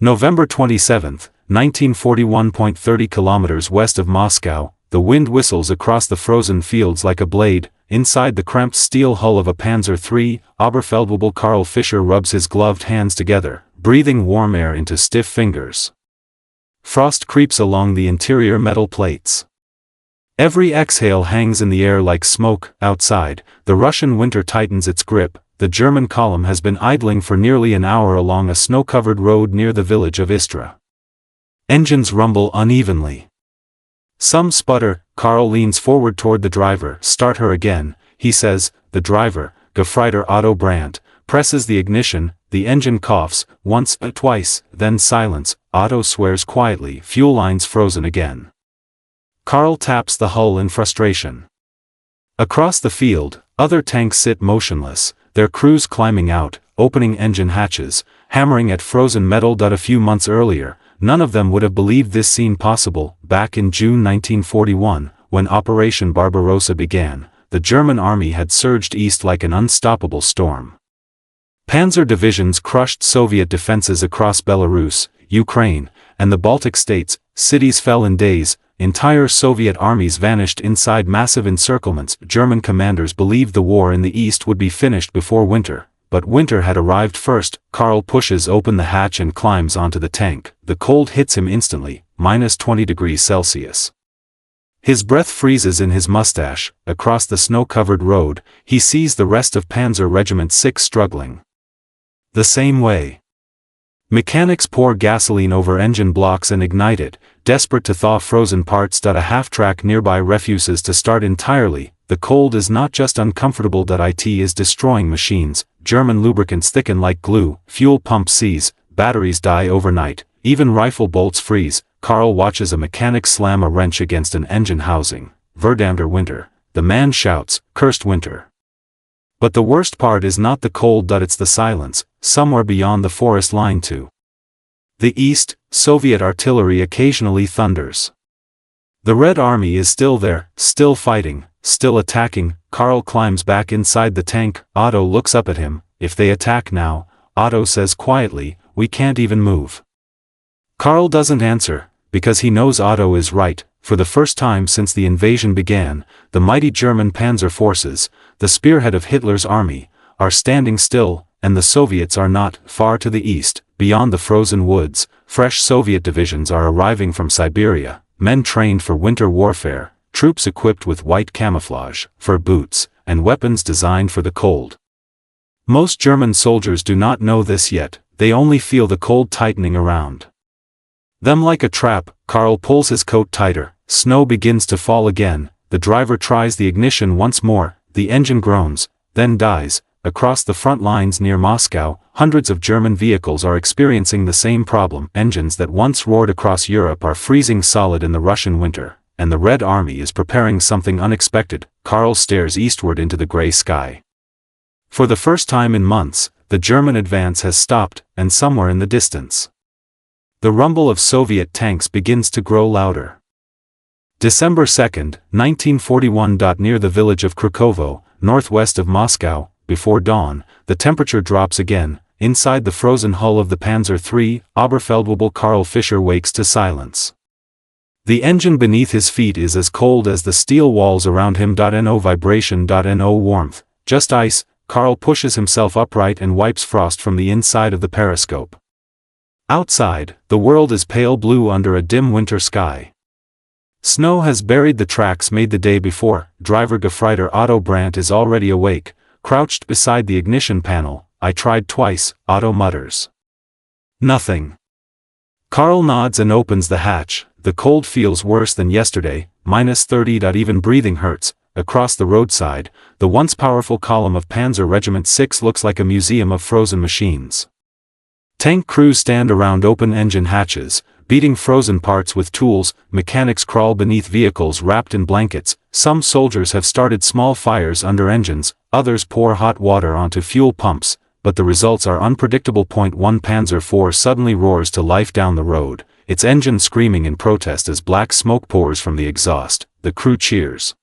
November 27, 1941. 30 kilometers west of Moscow, the wind whistles across the frozen fields like a blade. Inside the cramped steel hull of a Panzer III, Oberfeldwebel Karl Fischer rubs his gloved hands together, breathing warm air into stiff fingers. Frost creeps along the interior metal plates. Every exhale hangs in the air like smoke. Outside, the Russian winter tightens its grip. The German column has been idling for nearly an hour along a snow-covered road near the village of Istra. Engines rumble unevenly. Some sputter. Karl leans forward toward the driver. "Start her again," he says. The driver, Gefreiter Otto Brandt, presses the ignition. The engine coughs, once, twice, then silence. Otto swears quietly. Fuel lines frozen again. Karl taps the hull in frustration. Across the field, other tanks sit motionless, their crews climbing out, opening engine hatches, hammering at frozen metal. A few months earlier, none of them would have believed this scene possible. Back in June 1941, when Operation Barbarossa began, the German army had surged east like an unstoppable storm. Panzer divisions crushed Soviet defenses across Belarus, Ukraine, and the Baltic states. Cities fell in days. Entire Soviet armies vanished inside massive encirclements. German commanders believed the war in the east would be finished before winter, but winter had arrived first. Karl pushes open the hatch and climbs onto the tank. The cold hits him instantly, -20 degrees Celsius. His breath freezes in his mustache. Across the snow-covered road, he sees the rest of Panzer Regiment 6 struggling the same way. Mechanics pour gasoline over engine blocks and ignite it, desperate to thaw frozen parts. A half-track nearby refuses to start entirely. The cold is not just uncomfortable, it is destroying machines. German lubricants thicken like glue, fuel pumps seize, batteries die overnight, even rifle bolts freeze. Karl watches a mechanic slam a wrench against an engine housing. "Verdammter Winter." The man shouts, "Cursed winter." But the worst part is not the cold, it's the silence, somewhere beyond the forest line to the east. Soviet artillery occasionally thunders. The Red Army is still there, still fighting, still attacking. Karl climbs back inside the tank. Otto looks up at him. "If they attack now," Otto says quietly, "we can't even move." Karl doesn't answer, because he knows Otto is right. For the first time since the invasion began, the mighty German panzer forces, the spearhead of Hitler's army, are standing still, and the Soviets are not. Far to the east, beyond the frozen woods, fresh Soviet divisions are arriving from Siberia, men trained for winter warfare, troops equipped with white camouflage, fur boots, and weapons designed for the cold. Most German soldiers do not know this yet. They only feel the cold tightening around them like a trap. Karl pulls his coat tighter. Snow begins to fall again. The driver tries the ignition once more. The engine groans, then dies. Across the front lines near Moscow, hundreds of German vehicles are experiencing the same problem. Engines that once roared across Europe are freezing solid in the Russian winter, and the Red Army is preparing something unexpected. Karl stares eastward into the gray sky. For the first time in months, the German advance has stopped, and somewhere in the distance, the rumble of Soviet tanks begins to grow louder. December 2, 1941. Near the village of Krakovo, northwest of Moscow, before dawn, the temperature drops again. Inside the frozen hull of the Panzer III, Oberfeldwebel Karl Fischer wakes to silence. The engine beneath his feet is as cold as the steel walls around him. No vibration, no warmth, just ice. Karl pushes himself upright and wipes frost from the inside of the periscope. Outside, the world is pale blue under a dim winter sky. Snow has buried the tracks made the day before. Driver Gefreiter Otto Brandt is already awake, crouched beside the ignition panel. "I tried twice," Otto mutters. "Nothing." Karl nods and opens the hatch. The cold feels worse than yesterday, -30. Even breathing hurts. Across the roadside, the once powerful column of Panzer Regiment 6 looks like a museum of frozen machines. Tank crews stand around open engine hatches, beating frozen parts with tools. Mechanics crawl beneath vehicles wrapped in blankets. Some soldiers have started small fires under engines, others pour hot water onto fuel pumps, but the results are unpredictable. 1 Panzer IV suddenly roars to life down the road, its engine screaming in protest as black smoke pours from the exhaust. The crew cheers.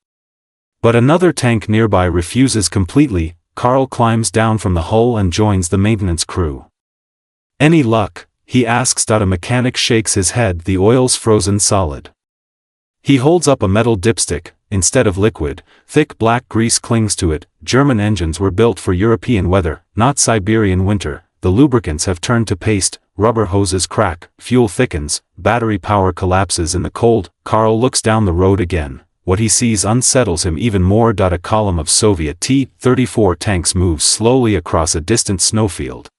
But another tank nearby refuses completely. Karl climbs down from the hull and joins the maintenance crew. "Any luck?" he asks. A mechanic shakes his head. The oil's frozen solid. He holds up a metal dipstick. Instead of liquid, thick black grease clings to it. German engines were built for European weather, not Siberian winter. The lubricants have turned to paste, rubber hoses crack, fuel thickens, battery power collapses in the cold. Karl looks down the road again. What he sees unsettles him even more. A column of Soviet T-34 tanks moves slowly across a distant snowfield.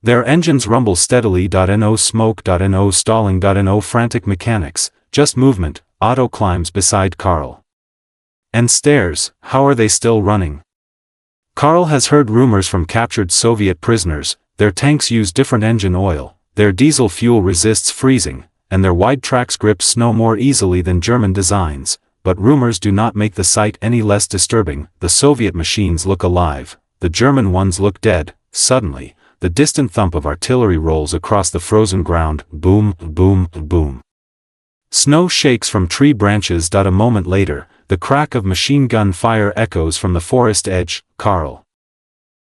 Their engines rumble steadily. No smoke. No stalling. No frantic mechanics, just movement. Otto climbs beside Karl and stares. How are they still running? Karl has heard rumors from captured Soviet prisoners. Their tanks use different engine oil, their diesel fuel resists freezing, and their wide tracks grip snow more easily than German designs. But rumors do not make the sight any less disturbing. The Soviet machines look alive, the German ones look dead. Suddenly, the distant thump of artillery rolls across the frozen ground. Boom, boom, boom. Snow shakes from tree branches. A moment later, the crack of machine gun fire echoes from the forest edge. Karl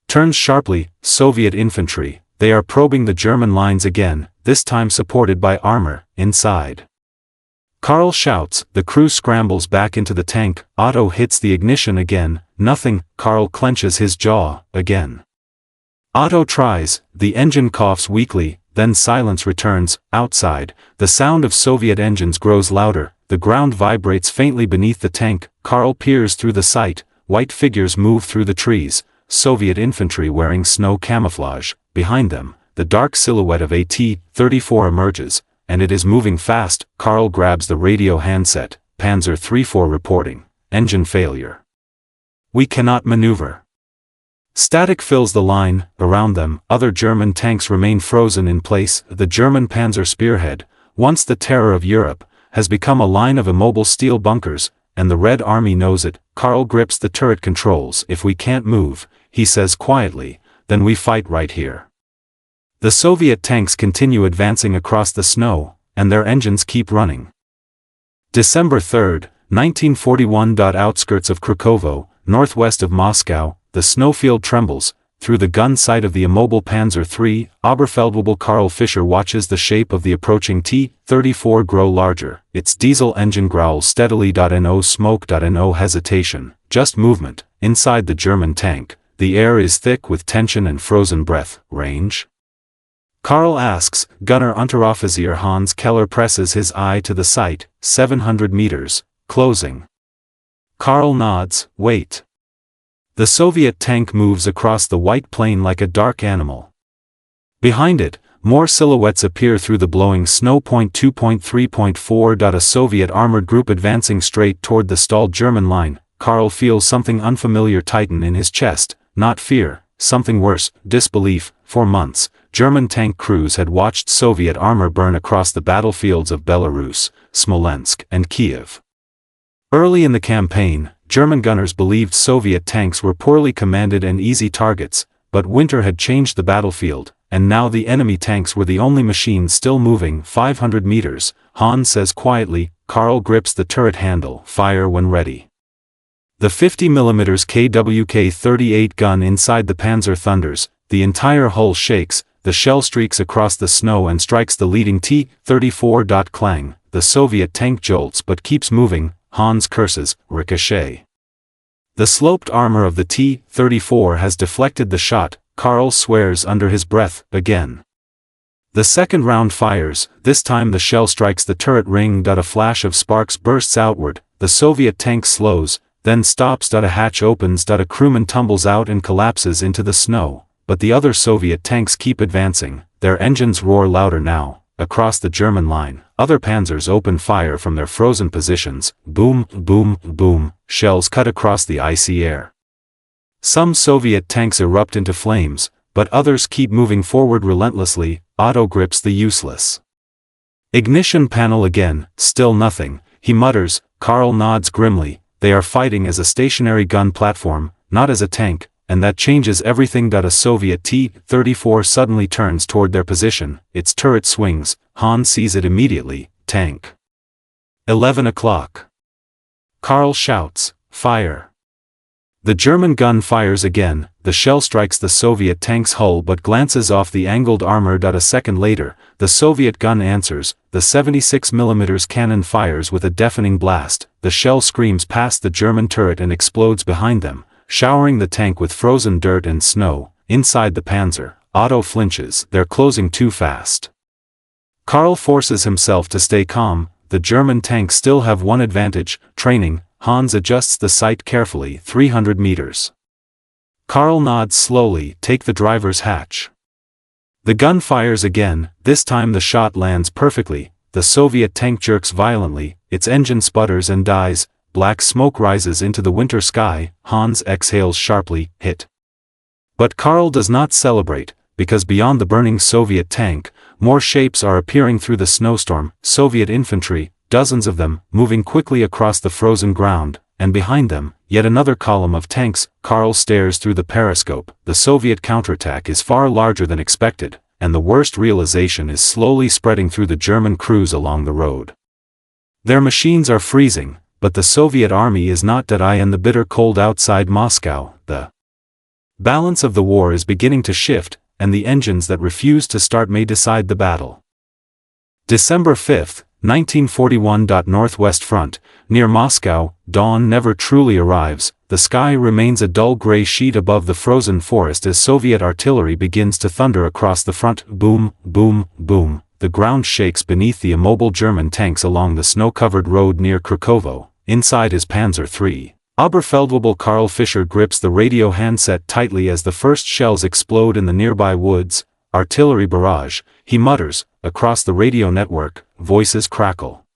turns sharply. Soviet infantry. They are probing the German lines again, this time supported by armor. Inside, Karl shouts. The crew scrambles back into the tank. Otto hits the ignition again. Nothing. Karl clenches his jaw. Again. Otto tries. The engine coughs weakly. Then silence returns. Outside, the sound of Soviet engines grows louder. The ground vibrates faintly beneath the tank. Karl peers through the sight. White figures move through the trees. Soviet infantry wearing snow camouflage. Behind them, the dark silhouette of a T-34 emerges, and it is moving fast. Karl grabs the radio handset. Panzer III reporting. Engine failure. We cannot maneuver. Static fills the line. Around them, other German tanks remain frozen in place. The German Panzer Spearhead, once the terror of Europe, has become a line of immobile steel bunkers, and the Red Army knows it. Karl grips the turret controls. If we can't move, he says quietly, then we fight right here. The Soviet tanks continue advancing across the snow, and their engines keep running. December 3, 1941. Outskirts of Krakowo, northwest of Moscow, the snowfield trembles. Through the gun sight of the immobile Panzer III, Oberfeldwebel Karl Fischer watches the shape of the approaching T-34 grow larger. Its diesel engine growls steadily. No smoke. No hesitation, just movement. Inside the German tank, the air is thick with tension and frozen breath. Range? Karl asks. Gunner Unteroffizier Hans Keller presses his eye to the sight. 700 meters, closing. Karl nods. Wait. The Soviet tank moves across the white plain like a dark animal. Behind it, more silhouettes appear through the blowing snow. 2.3.4. A Soviet armored group advancing straight toward the stalled German line. Karl feels something unfamiliar tighten in his chest. Not fear, something worse, disbelief. For months, German tank crews had watched Soviet armor burn across the battlefields of Belarus, Smolensk, and Kiev. Early in the campaign, German gunners believed Soviet tanks were poorly commanded and easy targets, but winter had changed the battlefield, and now the enemy tanks were the only machines still moving. 500 meters, Hans says quietly. Karl grips the turret handle. Fire when ready. The 50mm KWK-38 gun inside the Panzer thunders. The entire hull shakes. The shell streaks across the snow and strikes the leading T-34. Clang. The Soviet tank jolts but keeps moving. Hans curses. Ricochet. The sloped armor of the T-34 has deflected the shot. Karl swears under his breath. Again. The second round fires. This time the shell strikes the turret ring. A flash of sparks bursts outward. The Soviet tank slows, then stops. A hatch opens. A crewman tumbles out and collapses into the snow. But the other Soviet tanks keep advancing. Their engines roar louder now. Across the German line, other panzers open fire from their frozen positions. Boom, boom, boom, shells cut across the icy air. Some Soviet tanks erupt into flames, but others keep moving forward relentlessly. Otto grips the useless ignition panel again. Still nothing, he mutters. Karl nods grimly. They are fighting as a stationary gun platform, not as a tank, and that changes everything. A Soviet T-34 suddenly turns toward their position. Its turret swings. Hans sees it immediately. Tank. 11 o'clock. Karl shouts, fire. The German gun fires again, the shell strikes the Soviet tank's hull but glances off the angled armor. A second later, the Soviet gun answers, the 76mm cannon fires with a deafening blast, the shell screams past the German turret and explodes behind them, showering the tank with frozen dirt and snow. Inside the Panzer, Otto flinches, they're closing too fast. Karl forces himself to stay calm, the German tanks still have one advantage, training. Hans adjusts the sight carefully, 300 meters. Karl nods slowly, take the driver's hatch. The gun fires again, this time the shot lands perfectly, the Soviet tank jerks violently, its engine sputters and dies, black smoke rises into the winter sky, Hans exhales sharply, hit. But Karl does not celebrate, because beyond the burning Soviet tank, more shapes are appearing through the snowstorm, Soviet infantry, dozens of them, moving quickly across the frozen ground, and behind them, yet another column of tanks. Karl stares through the periscope, the Soviet counterattack is far larger than expected, and the worst realization is slowly spreading through the German crews along the road. Their machines are freezing, but the Soviet army is not dead. In the bitter cold outside Moscow, the balance of the war is beginning to shift, and the engines that refuse to start may decide the battle. December 5, 1941. Northwest Front, near Moscow, dawn never truly arrives, the sky remains a dull gray sheet above the frozen forest as Soviet artillery begins to thunder across the front, boom, boom, boom, the ground shakes beneath the immobile German tanks along the snow-covered road near Krakovo. Inside is Panzer III. Oberfeldwebel. Karl Fischer grips the radio handset tightly as the first shells explode in the nearby woods. Artillery barrage, he mutters, across the radio network, voices crackle.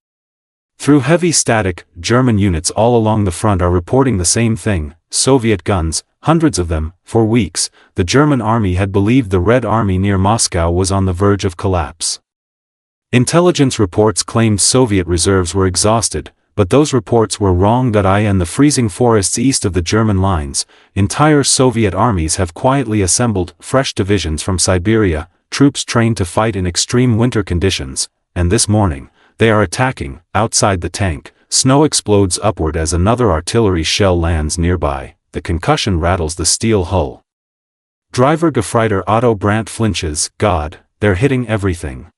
Through heavy static, German units all along the front are reporting the same thing, Soviet guns, hundreds of them. For weeks, the German army had believed the Red Army near Moscow was on the verge of collapse. Intelligence reports claimed Soviet reserves were exhausted, but those reports were wrong. In the freezing forests east of the German lines, entire Soviet armies have quietly assembled, fresh divisions from Siberia, troops trained to fight in extreme winter conditions, and this morning, they are attacking. Outside the tank, snow explodes upward as another artillery shell lands nearby, the concussion rattles the steel hull. Driver Gefreiter Otto Brandt flinches, God, they're hitting everything.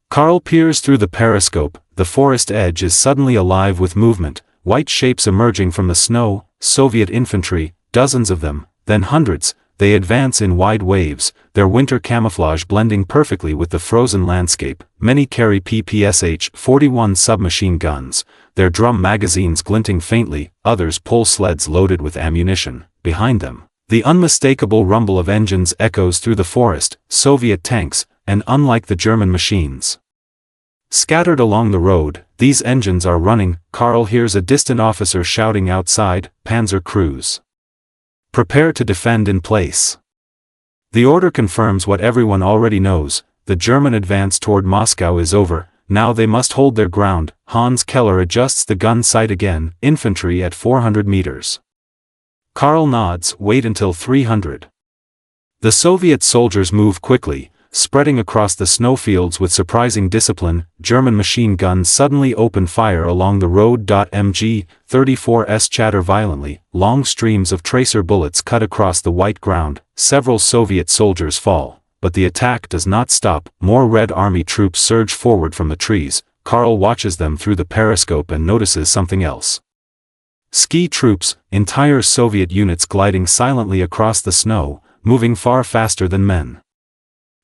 Karl peers through the periscope, the forest edge is suddenly alive with movement, white shapes emerging from the snow, Soviet infantry, dozens of them, then hundreds. They advance in wide waves, their winter camouflage blending perfectly with the frozen landscape. Many carry PPSH-41 submachine guns, their drum magazines glinting faintly, others pull sleds loaded with ammunition. Behind them, the unmistakable rumble of engines echoes through the forest, Soviet tanks, and unlike the German machines scattered along the road, these engines are running. Karl hears a distant officer shouting outside, Panzer crews, prepare to defend in place. The order confirms what everyone already knows, the German advance toward Moscow is over, now they must hold their ground. Hans Keller adjusts the gun sight again, infantry at 400 meters. Karl nods, wait until 300. The Soviet soldiers move quickly, spreading across the snowfields with surprising discipline. German machine guns suddenly open fire along the road. MG-34s chatter violently, long streams of tracer bullets cut across the white ground, several Soviet soldiers fall, but the attack does not stop. More Red Army troops surge forward from the trees. Karl watches them through the periscope and notices something else. Ski troops, entire Soviet units gliding silently across the snow, moving far faster than men.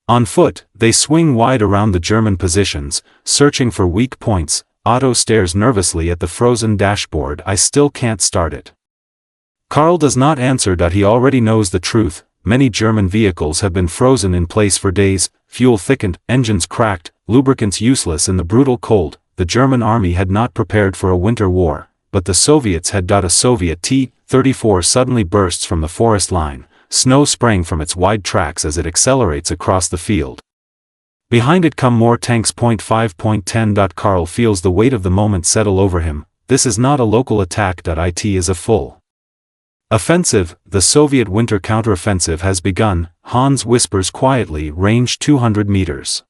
On foot, they swing wide around the German positions, searching for weak points. Otto stares nervously at the frozen dashboard. I still can't start it. Karl does not answer. He already knows the truth. Many German vehicles have been frozen in place for days, fuel thickened, engines cracked, lubricants useless in the brutal cold. The German army had not prepared for a winter war, but the Soviets had. A Soviet T-34 suddenly bursts from the forest line, snow spraying from its wide tracks as it accelerates across the field. Behind it come more tanks. 5.10. Karl feels the weight of the moment settle over him. This is not a local attack. It is a full offensive. The Soviet winter counteroffensive has begun. Hans whispers quietly, range 200 meters.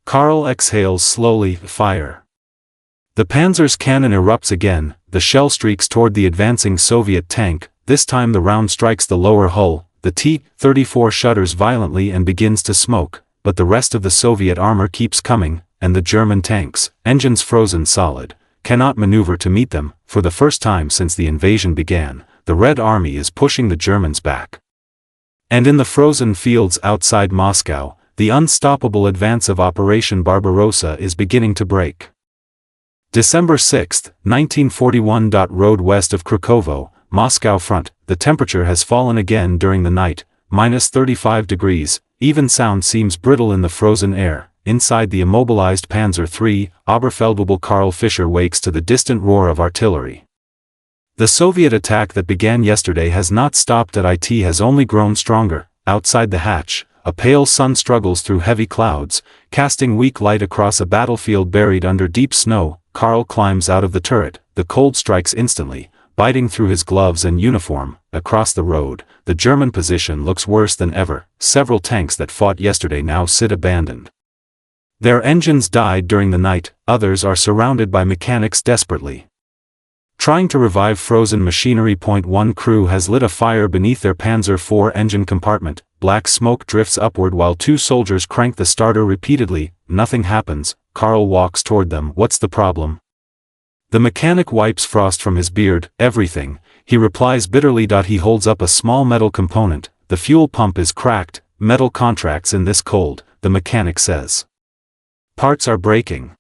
Karl exhales slowly, fire. The Panzer's cannon erupts again, the shell streaks toward the advancing Soviet tank, This time the round strikes the lower hull, the T-34 shudders violently and begins to smoke, but the rest of the Soviet armor keeps coming, and the German tanks, engines frozen solid, cannot maneuver to meet them. For the first time since the invasion began, the Red Army is pushing the Germans back. And in the frozen fields outside Moscow, the unstoppable advance of Operation Barbarossa is beginning to break. December 6, 1941. Road west of Krakovo, Moscow front, the temperature has fallen again during the night, -35 degrees, even sound seems brittle in the frozen air. Inside the immobilized Panzer III, Oberfeldwebel Karl Fischer wakes to the distant roar of artillery. The Soviet attack that began yesterday has not stopped. It has only grown stronger. Outside the hatch, a pale sun struggles through heavy clouds, casting weak light across a battlefield buried under deep snow. Karl climbs out of the turret. The cold strikes instantly, biting through his gloves and uniform. Across the road, the German position looks worse than ever. Several tanks that fought yesterday now sit abandoned. Their engines died during the night. Others are surrounded by mechanics desperately trying to revive frozen machinery. One crew has lit a fire beneath their Panzer IV engine compartment. Black smoke drifts upward while two soldiers crank the starter repeatedly. Nothing happens. Karl walks toward them. What's the problem? The mechanic wipes frost from his beard. Everything, he replies bitterly. He holds up a small metal component. The fuel pump is cracked. Metal contracts in this cold, the mechanic says. Parts are breaking.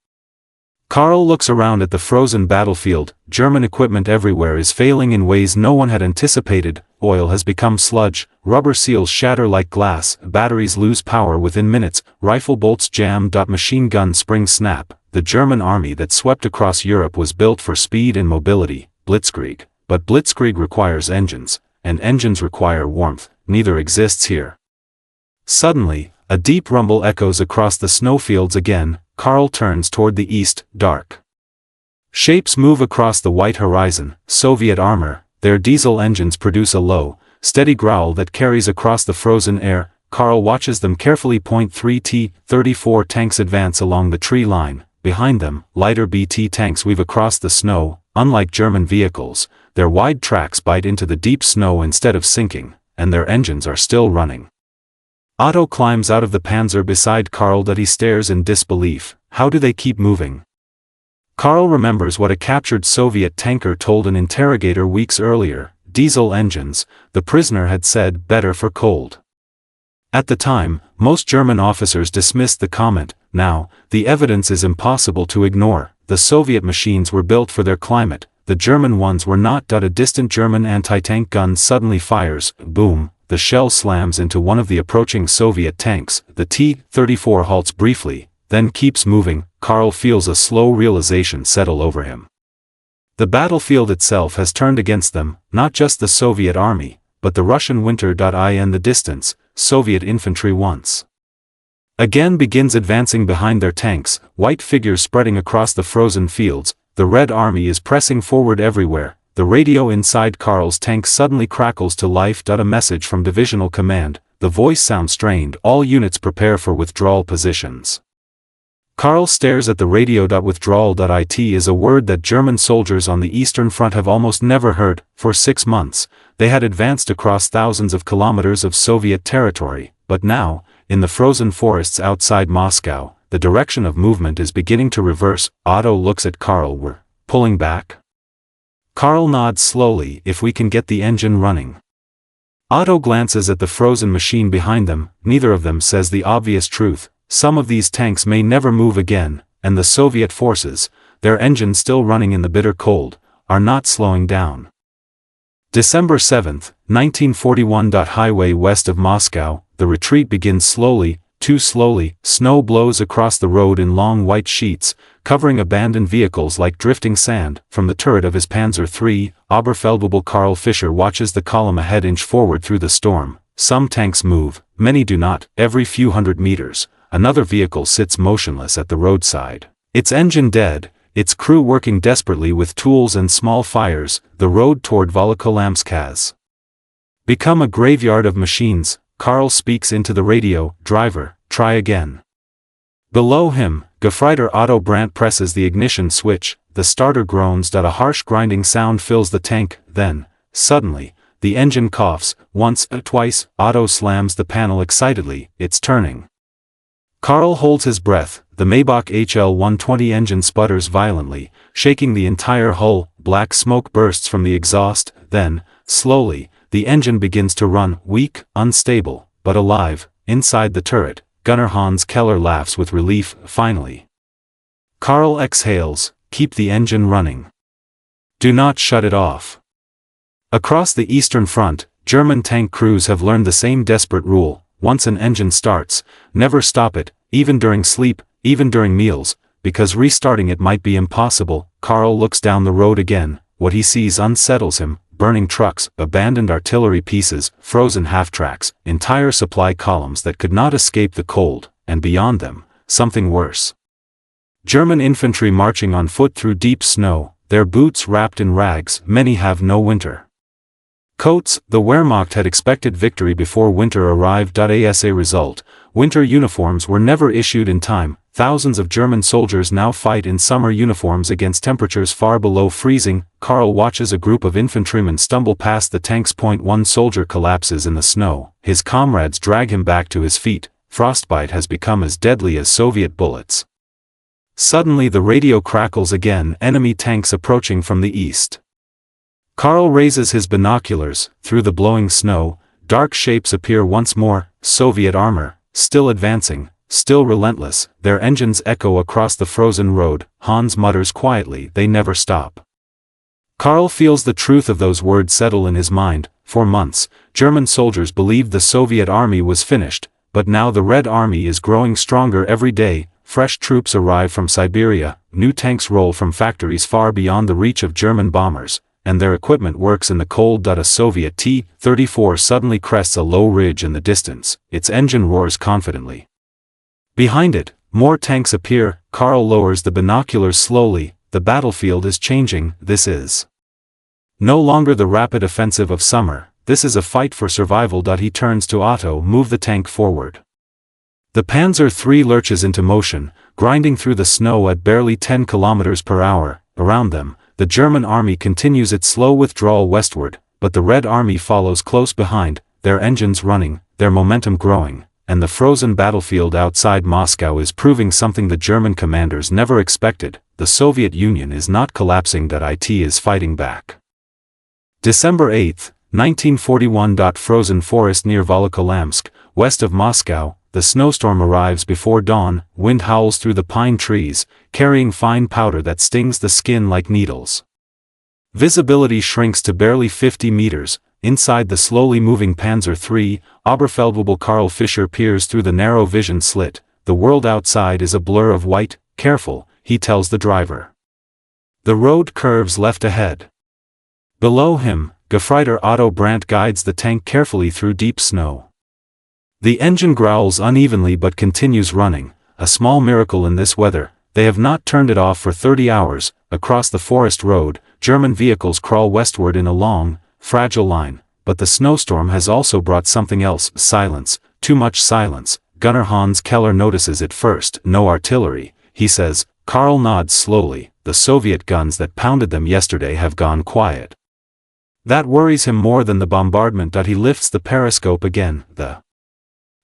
Karl looks around at the frozen battlefield. German equipment everywhere is failing in ways no one had anticipated. Oil has become sludge, rubber seals shatter like glass, batteries lose power within minutes, rifle bolts jam. Machine gun springs snap. The German army that swept across Europe was built for speed and mobility, blitzkrieg. But blitzkrieg requires engines, and engines require warmth. Neither exists here. Suddenly, a deep rumble echoes across the snowfields again. Karl turns toward the east. Dark shapes move across the white horizon. Soviet armor. Their diesel engines produce a low, steady growl that carries across the frozen air. Karl watches them carefully. 3 T-34 tanks advance along the tree line. Behind them, lighter BT tanks weave across the snow. Unlike German vehicles, their wide tracks bite into the deep snow instead of sinking, and their engines are still running. Otto climbs out of the Panzer beside Karl. He stares in disbelief. How do they keep moving? Karl remembers what a captured Soviet tanker told an interrogator weeks earlier. Diesel engines, the prisoner had said, better for cold. At the time, most German officers dismissed the comment. Now, the evidence is impossible to ignore. The Soviet machines were built for their climate. The German ones were not. A distant German anti-tank gun suddenly fires. Boom. The shell slams into one of the approaching Soviet tanks. The T-34 halts briefly, then keeps moving. Karl feels a slow realization settle over him. The battlefield itself has turned against them, not just the Soviet army, but the Russian winter. In the distance, Soviet infantry once again begins advancing behind their tanks, white figures spreading across the frozen fields. The Red Army is pressing forward everywhere. The radio inside Karl's tank suddenly crackles to life. A message from Divisional Command. The voice sounds strained. All units prepare for withdrawal positions. Karl stares at the radio. Withdrawal. It is a word that German soldiers on the Eastern Front have almost never heard. For 6 months, they had advanced across thousands of kilometers of Soviet territory, but now, in the frozen forests outside Moscow, the direction of movement is beginning to reverse. Otto looks at Karl. We're pulling back? Karl nods slowly. If we can get the engine running. Otto glances at the frozen machine behind them. Neither of them says the obvious truth. Some of these tanks may never move again, and the Soviet forces, their engines still running in the bitter cold, are not slowing down. December 7, 1941. Highway west of Moscow. The retreat begins slowly, too slowly. Snow blows across the road in long white sheets, covering abandoned vehicles like drifting sand. From the turret of his Panzer III, Oberfeldwebel Karl Fischer watches the column ahead inch forward through the storm. Some tanks move, many do not. Every few hundred meters, another vehicle sits motionless at the roadside. Its engine dead, its crew working desperately with tools and small fires. The road toward Volokholamsk has become a graveyard of machines. Karl speaks into the radio. Driver, try again. Below him, Gefreiter Otto Brandt presses the ignition switch. The starter groans. A harsh grinding sound fills the tank. Then, suddenly, the engine coughs, once, twice, Otto slams the panel excitedly, it's turning. Karl holds his breath, the Maybach HL-120 engine sputters violently, shaking the entire hull, black smoke bursts from the exhaust, then, slowly, the engine begins to run, weak, unstable, but alive. Inside the turret, gunner Hans Keller laughs with relief, finally. Karl exhales, keep the engine running. Do not shut it off. Across the Eastern Front, German tank crews have learned the same desperate rule: once an engine starts, never stop it, even during sleep, even during meals, because restarting it might be impossible. Karl looks down the road again. What he sees unsettles him: burning trucks, abandoned artillery pieces, frozen half-tracks, entire supply columns that could not escape the cold, and beyond them, something worse. German infantry marching on foot through deep snow, their boots wrapped in rags. Many have no winter coats. The Wehrmacht had expected victory before winter arrived. As a result, winter uniforms were never issued in time. Thousands of German soldiers now fight in summer uniforms against temperatures far below freezing. Karl watches a group of infantrymen stumble past the tanks. One soldier collapses in the snow. His comrades drag him back to his feet. Frostbite has become as deadly as Soviet bullets. Suddenly the radio crackles again: enemy tanks approaching from the east. Karl raises his binoculars. Through the blowing snow, dark shapes appear once more. Soviet armor, still advancing, still relentless. Their engines echo across the frozen road. Hans mutters quietly, they never stop. Karl feels the truth of those words settle in his mind. For months, German soldiers believed the Soviet army was finished, but now the Red Army is growing stronger every day. Fresh troops arrive from Siberia, new tanks roll from factories far beyond the reach of German bombers, and their equipment works in the cold. A Soviet T-34 suddenly crests a low ridge in the distance. Its engine roars confidently. Behind it, more tanks appear. Karl lowers the binoculars slowly. The battlefield is changing. This is no longer the rapid offensive of summer. This is a fight for survival. He turns to Otto. Move the tank forward. The Panzer III lurches into motion, grinding through the snow at barely 10 kilometers per hour. Around them, the German army continues its slow withdrawal westward, but the Red Army follows close behind, their engines running, their momentum growing, and the frozen battlefield outside Moscow is proving something the German commanders never expected: the Soviet Union is not collapsing. It is fighting back. December 8, 1941. Frozen forest near Volokholamsk, west of Moscow. The snowstorm arrives before dawn. Wind howls through the pine trees, carrying fine powder that stings the skin like needles. Visibility shrinks to barely 50 meters. Inside the slowly moving Panzer III, Oberfeldwebel Karl Fischer peers through the narrow vision slit. The world outside is a blur of white. Careful, he tells the driver. The road curves left ahead. Below him, Gefreiter Otto Brandt guides the tank carefully through deep snow. The engine growls unevenly but continues running, a small miracle in this weather. They have not turned it off for 30 hours. Across the forest road, German vehicles crawl westward in a long, fragile line, but the snowstorm has also brought something else: silence, too much silence. Gunner Hans Keller notices it first. No artillery, he says. Karl nods slowly. The Soviet guns that pounded them yesterday have gone quiet. That worries him more than the bombardment. He lifts the periscope again. The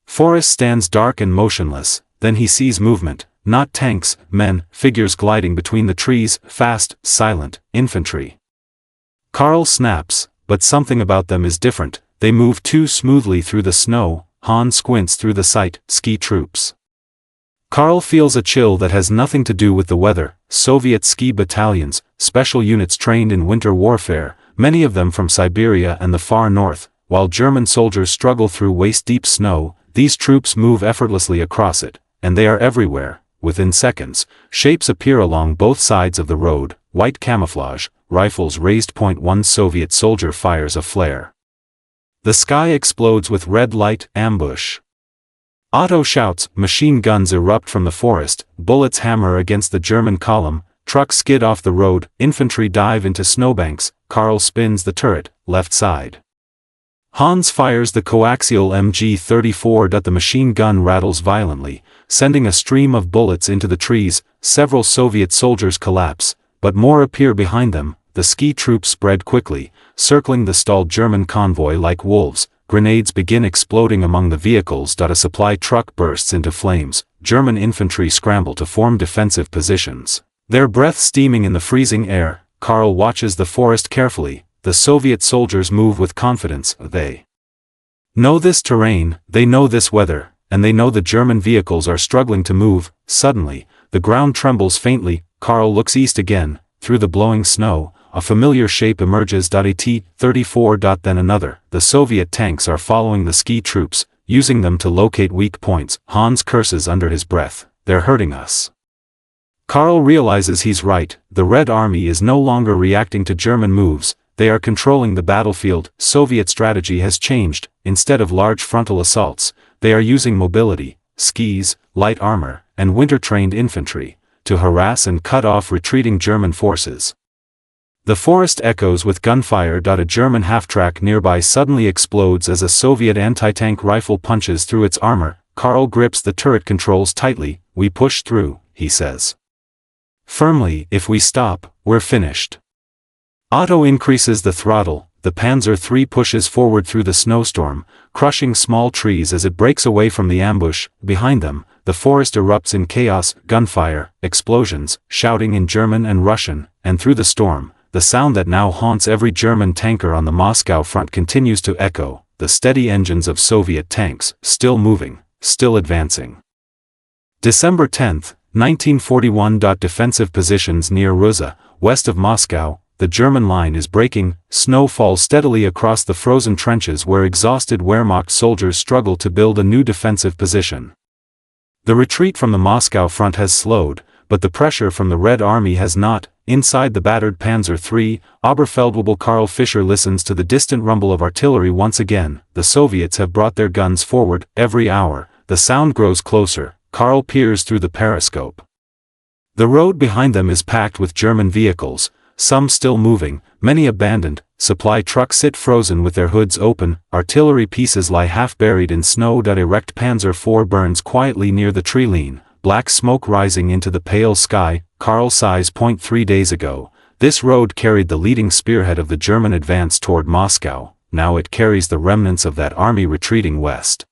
forest stands dark and motionless. Then he sees movement. Not tanks, men, figures gliding between the trees, fast, silent, infantry. Karl snaps, but something about them is different. They move too smoothly through the snow. Hans squints through the sight. Ski troops. Karl feels a chill that has nothing to do with the weather. Soviet ski battalions, special units trained in winter warfare, many of them from Siberia and the far north. While German soldiers struggle through waist-deep snow, these troops move effortlessly across it, and they are everywhere. Within seconds, shapes appear along both sides of the road. White camouflage, rifles raised. One Soviet soldier fires a flare. The sky explodes with red light. Ambush. Otto shouts. Machine guns erupt from the forest. Bullets hammer against the German column. Trucks skid off the road. Infantry dive into snowbanks. Karl spins the turret, left side. Hans fires the coaxial MG-34. The machine gun rattles violently, sending a stream of bullets into the trees. Several Soviet soldiers collapse, but more appear behind them. the ski troops spread quickly, circling the stalled German convoy like wolves. Grenades begin exploding among the vehicles. A supply truck bursts into flames. German infantry scramble to form defensive positions, their breath steaming in the freezing air. Karl watches the forest carefully. The Soviet soldiers move with confidence. They know this terrain, they know this weather, and they know the German vehicles are struggling to move. Suddenly, the ground trembles faintly. Karl looks east again. Through the blowing snow, a familiar shape emerges. At-34. Then another. The Soviet tanks are following the ski troops, using them to locate weak points. Hans curses under his breath. They're hurting us. Karl realizes he's right. The Red Army is no longer reacting to German moves. They are controlling the battlefield. Soviet strategy has changed. Instead of large frontal assaults, they are using mobility, skis, light armor, and winter-trained infantry to harass and cut off retreating German forces. The forest echoes with gunfire. A German half-track nearby suddenly explodes as a Soviet anti-tank rifle punches through its armor. Karl grips the turret controls tightly. We push through, he says firmly. If we stop, we're finished. Otto increases the throttle. The Panzer III pushes forward through the snowstorm, crushing small trees as it breaks away from the ambush. Behind them, the forest erupts in chaos, gunfire, explosions, shouting in German and Russian, and through the storm, the sound that now haunts every German tanker on the Moscow front continues to echo, the steady engines of Soviet tanks, still moving, still advancing. December 10, 1941. Defensive positions near Ruza, west of Moscow. The German line is breaking. Snow falls steadily across the frozen trenches where exhausted Wehrmacht soldiers struggle to build a new defensive position. The retreat from the Moscow front has slowed, but the pressure from the Red Army has not. Inside the battered Panzer III, Oberfeldwebel Karl Fischer listens to the distant rumble of artillery once again. The Soviets have brought their guns forward. Every hour, the sound grows closer. Karl peers through the periscope. The road behind them is packed with German vehicles, some still moving, many abandoned. Supply trucks sit frozen with their hoods open. Artillery pieces lie half buried in snow. Erect Panzer IV burns quietly near the tree line, black smoke rising into the pale sky. Karl sighs. 3 days ago, this road carried the leading spearhead of the German advance toward Moscow. Now it carries the remnants of that army retreating west.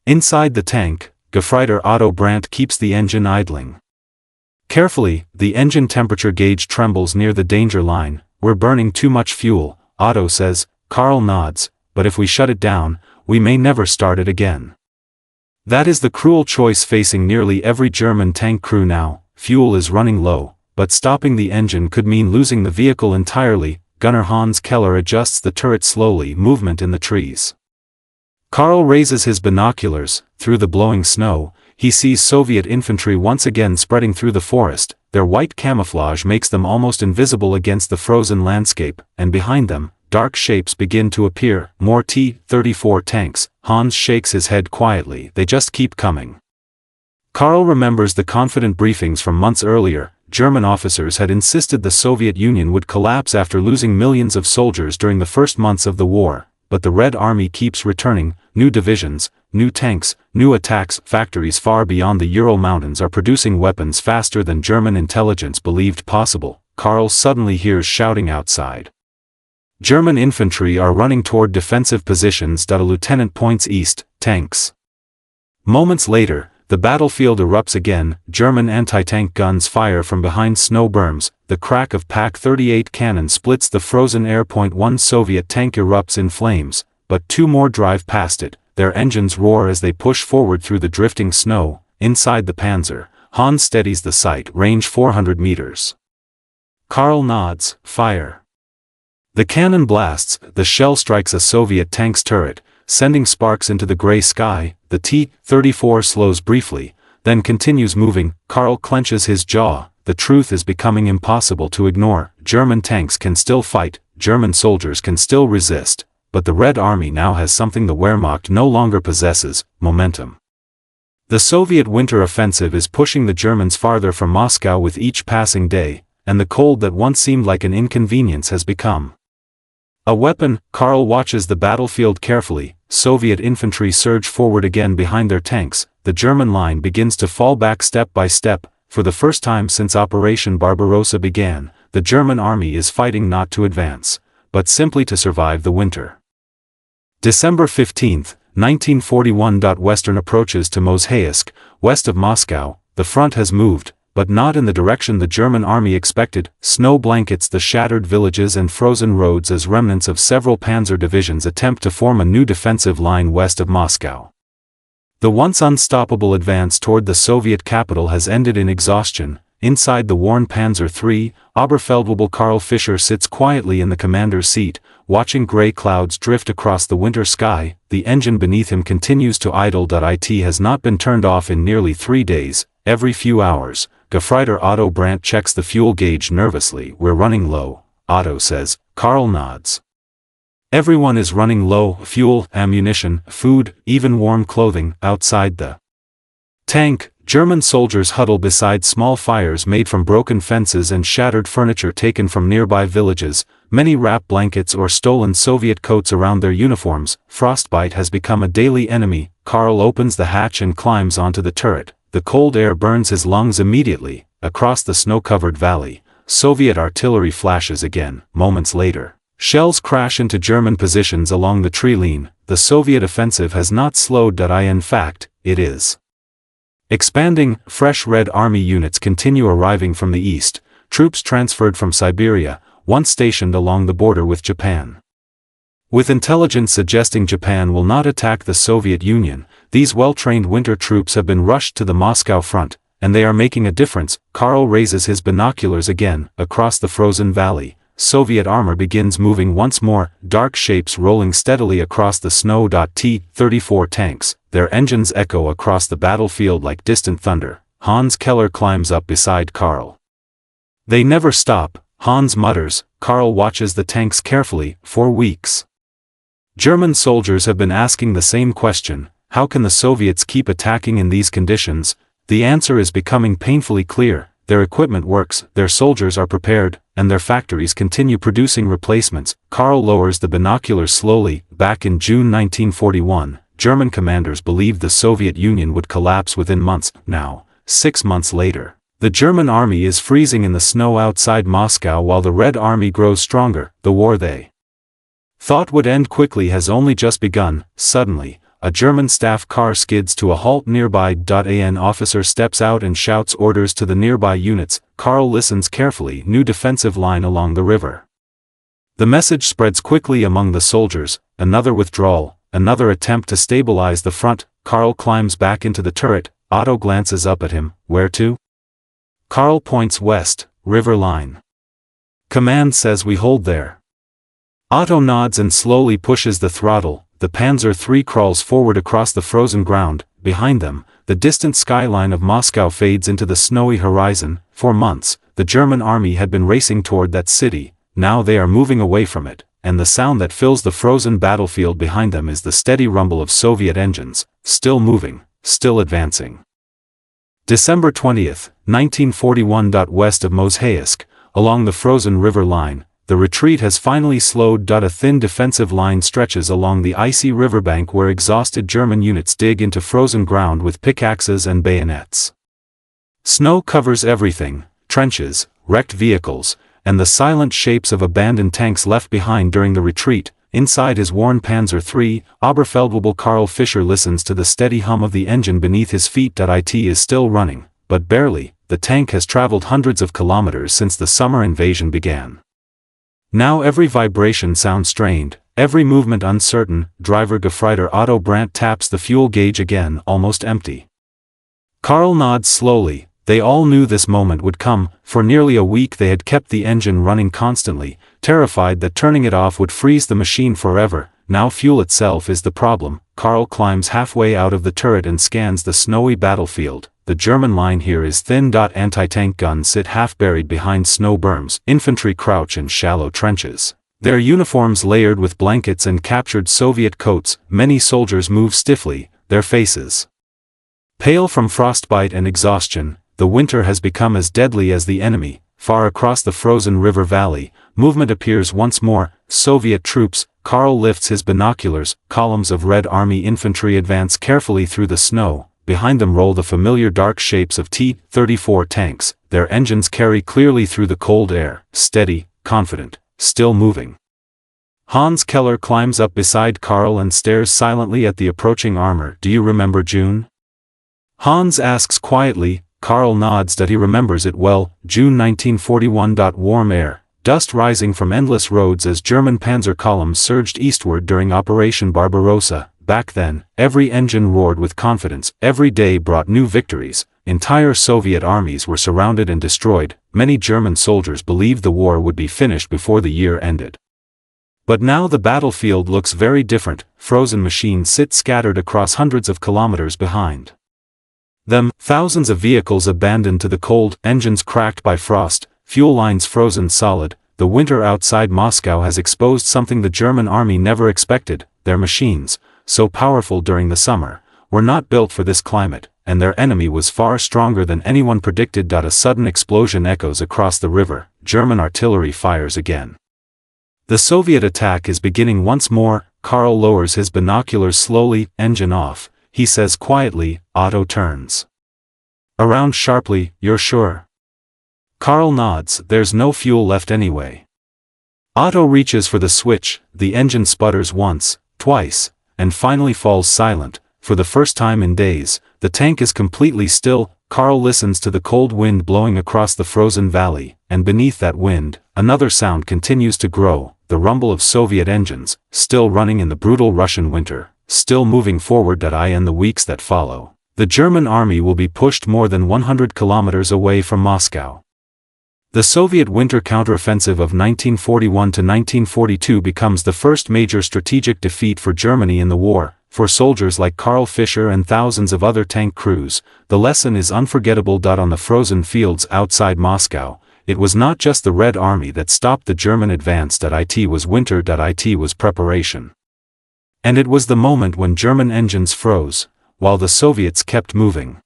Inside the tank, Gefreiter Otto Brandt keeps the engine idling. Carefully, the engine temperature gauge trembles near the danger line. We're burning too much fuel, Otto says. Karl nods. But if we shut it down, we may never start it again. That is the cruel choice facing nearly every German tank crew now. Fuel is running low, but stopping the engine could mean losing the vehicle entirely. Gunner Hans Keller adjusts the turret slowly. Movement in the trees. Karl raises his binoculars. Through the blowing snow, he sees Soviet infantry once again spreading through the forest. Their white camouflage makes them almost invisible against the frozen landscape, and behind them, dark shapes begin to appear. More T-34 tanks. Hans shakes his head quietly. They just keep coming. Karl remembers the confident briefings from months earlier. German officers had insisted the Soviet Union would collapse after losing millions of soldiers during the first months of the war. But the Red Army keeps returning. New divisions, new tanks, new attacks. Factories far beyond the Ural Mountains are producing weapons faster than German intelligence believed possible. Karl suddenly hears shouting outside. German infantry are running toward defensive positions. A lieutenant points east. Tanks. Moments later, the battlefield erupts again. German anti-tank guns fire from behind snow berms. The crack of Pak-38 cannon splits the frozen air. One Soviet tank erupts in flames, but two more drive past it. Their engines roar as they push forward through the drifting snow. Inside the Panzer, Hans steadies the sight. Range 400 meters. Karl nods. Fire. The cannon blasts. The shell strikes a Soviet tank's turret, sending sparks into the gray sky. The T-34 slows briefly, then continues moving. Karl clenches his jaw. The truth is becoming impossible to ignore. German tanks can still fight, German soldiers can still resist, but the Red Army now has something the Wehrmacht no longer possesses: momentum. The Soviet winter offensive is pushing the Germans farther from Moscow with each passing day, and the cold that once seemed like an inconvenience has become a weapon. Karl watches the battlefield carefully. Soviet infantry surge forward again behind their tanks. The German line begins to fall back step by step. For the first time since Operation Barbarossa began, the German army is fighting not to advance, but simply to survive the winter. December 15, 1941. Western approaches to Mozhaysk, west of Moscow. The front has moved, but not in the direction the German army expected. Snow blankets the shattered villages and frozen roads as remnants of several panzer divisions attempt to form a new defensive line west of Moscow. The once unstoppable advance toward the Soviet capital has ended in exhaustion. Inside the worn Panzer III, Oberfeldwebel Karl Fischer sits quietly in the commander's seat, watching gray clouds drift across the winter sky. The engine beneath him continues to idle. It has not been turned off in nearly 3 days. Every few hours, Gefreiter Otto Brandt checks the fuel gauge nervously. "We're running low," Otto says. Karl nods. Everyone is running low: fuel, ammunition, food, even warm clothing. Outside the tank, German soldiers huddle beside small fires made from broken fences and shattered furniture taken from nearby villages. Many wrap blankets or stolen Soviet coats around their uniforms. Frostbite has become a daily enemy. Karl opens the hatch and climbs onto the turret. The cold air burns his lungs immediately. Across the snow-covered valley, Soviet artillery flashes again. Moments later, shells crash into German positions along the tree line. The Soviet offensive has not slowed. In fact, it is expanding. Fresh Red Army units continue arriving from the east, troops transferred from Siberia, once stationed along the border with Japan. With intelligence suggesting Japan will not attack the Soviet Union, these well-trained winter troops have been rushed to the Moscow front, and they are making a difference. Karl raises his binoculars again. Across the frozen valley, Soviet armor begins moving once more, dark shapes rolling steadily across the snow. T-34 tanks, their engines echo across the battlefield like distant thunder. Hans Keller climbs up beside Karl. "They never stop," Hans mutters. Karl watches the tanks carefully. For weeks, German soldiers have been asking the same question: how can the Soviets keep attacking in these conditions? The answer is becoming painfully clear. Their equipment works, their soldiers are prepared, and their factories continue producing replacements. Karl lowers the binoculars slowly. Back in June 1941, German commanders believed the Soviet Union would collapse within months. Now, 6 months later, the German army is freezing in the snow outside Moscow while the Red Army grows stronger. The war they thought would end quickly has only just begun. Suddenly, a German staff car skids to a halt nearby. An officer steps out and shouts orders to the nearby units. Karl listens carefully. New defensive line along the river. The message spreads quickly among the soldiers. Another withdrawal, another attempt to stabilize the front. Karl climbs back into the turret. Otto glances up at him. "Where to?" Karl points west. "River line. Command says we hold there." Otto nods and slowly pushes the throttle. The Panzer III crawls forward across the frozen ground. Behind them, the distant skyline of Moscow fades into the snowy horizon. For months, the German army had been racing toward that city. Now they are moving away from it, and the sound that fills the frozen battlefield behind them is the steady rumble of Soviet engines, still moving, still advancing. December 20, 1941. West of Mozhaysk, along the frozen river line, the retreat has finally slowed. A thin defensive line stretches along the icy riverbank where exhausted German units dig into frozen ground with pickaxes and bayonets. Snow covers everything: trenches, wrecked vehicles, and the silent shapes of abandoned tanks left behind during the retreat. Inside his worn Panzer III, Oberfeldwebel Karl Fischer listens to the steady hum of the engine beneath his feet. It is still running, but barely. The tank has traveled hundreds of kilometers since the summer invasion began. Now every vibration sounds strained, every movement uncertain. Driver Gefreiter Otto Brandt taps the fuel gauge again, almost empty. Karl nods slowly. They all knew this moment would come. For nearly a week they had kept the engine running constantly, terrified that turning it off would freeze the machine forever. Now fuel itself is the problem. Karl climbs halfway out of the turret and scans the snowy battlefield. The German line here is thin. Anti-tank guns sit half-buried behind snow berms. Infantry crouch in shallow trenches, their uniforms layered with blankets and captured Soviet coats. Many soldiers move stiffly, their faces pale from frostbite and exhaustion. The winter has become as deadly as the enemy. Far across the frozen river valley, movement appears once more. Soviet troops. Karl lifts his binoculars. Columns of Red Army infantry advance carefully through the snow. behind them roll the familiar dark shapes of T-34 tanks, their engines carry clearly through the cold air, steady, confident, still moving. Hans Keller climbs up beside Karl and stares silently at the approaching armor. "Do you remember June?" Hans asks quietly. Karl nods that he remembers it well. June 1941. Warm air, dust rising from endless roads as German panzer columns surged eastward during Operation Barbarossa. Back then, every engine roared with confidence, every day brought new victories, entire Soviet armies were surrounded and destroyed, many German soldiers believed the war would be finished before the year ended. But now the battlefield looks very different. Frozen machines sit scattered across hundreds of kilometers behind them, thousands of vehicles abandoned to the cold, engines cracked by frost, fuel lines frozen solid. The winter outside Moscow has exposed something the German army never expected. Their machines, so powerful during the summer, were not built for this climate, and their enemy was far stronger than anyone predicted. A sudden explosion echoes across the river. German artillery fires again. The Soviet attack is beginning once more. Karl lowers his binoculars slowly. Engine off, he says quietly. Otto turns around sharply. "You're sure?" Karl nods. "There's no fuel left anyway." Otto reaches for the switch. The engine sputters once, twice, and finally falls silent. For the first time in days, the tank is completely still. Karl listens to the cold wind blowing across the frozen valley, and beneath that wind, another sound continues to grow, the rumble of Soviet engines, still running in the brutal Russian winter, still moving forward. In the weeks that follow, the German army will be pushed more than 100 kilometers away from Moscow. The Soviet winter counteroffensive of 1941 to 1942 becomes the first major strategic defeat for Germany in the war. For soldiers like Karl Fischer and thousands of other tank crews, the lesson is unforgettable. On the frozen fields outside Moscow, it was not just the Red Army that stopped the German advance. It was winter. It was preparation. And it was the moment when German engines froze, while the Soviets kept moving.